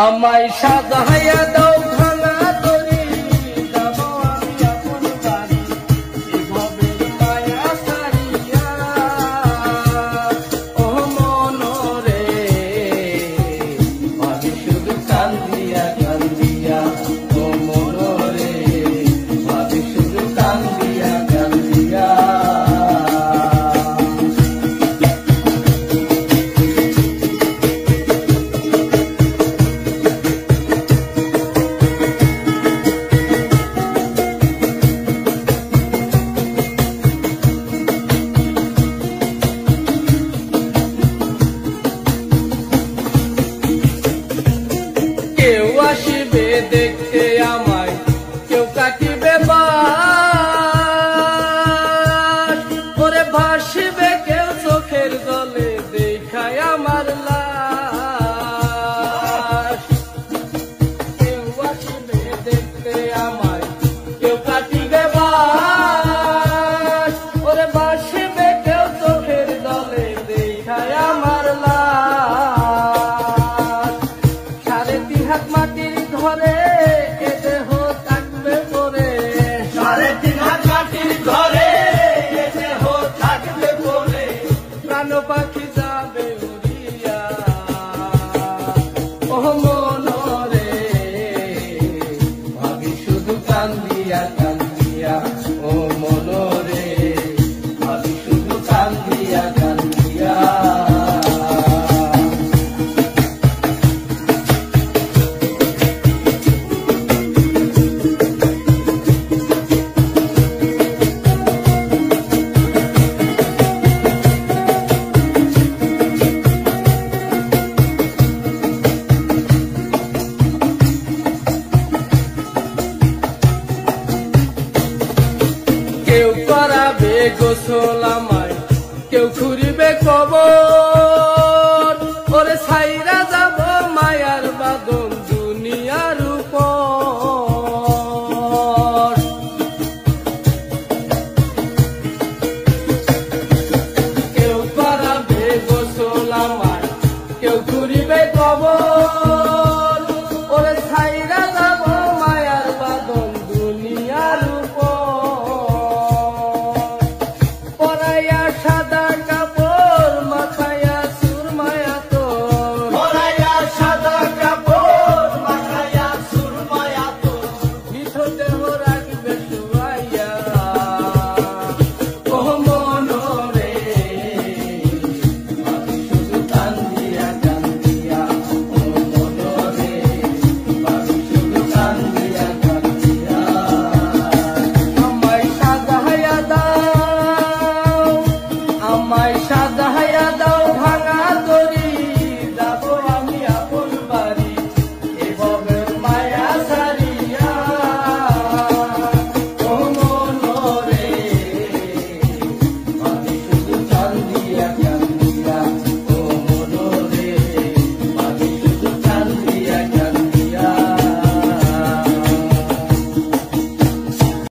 আমায় সাজাইয়া দাও ভাঙা তরি, যাব আমি আপন বাড়ি ভবের মায়া সারিয়া। ও মনরে ভাবি শুধু কান্দিয়া কান্দিয়া, ও মনরে ভাবি শুধু কান্দিয়া কান্দিয়া। কেউ আসিবে দেখতে আমায়, কেউ কাটিবে বাস, ওরে ভাসিবে কেউ চোখের জলে দেখায় আমার লাশ। কেউ আসিবে দেখতে আমায়, কেউ কাটিবে বাস, ওরে ভাসিবে কেউ চোখের জলে দেখায় আমার লাশ। 3.5 হাত মাটির ঘরে এ দেহ থাকবে পরে, 3.5 হাত মাটির ঘরে এ দেহ থাকবে পরে, প্রাণ পাখি যাবে উড়িয়া। ও মনরে ভাবি শুধু কান্দিয়া কান্দিয়া, ও মনরে ভাবি শুধু কান্দিয়া কান্দিয়া। কেউ করাবে গোসল আমায়, কেউ খুঁড়িবে কবর,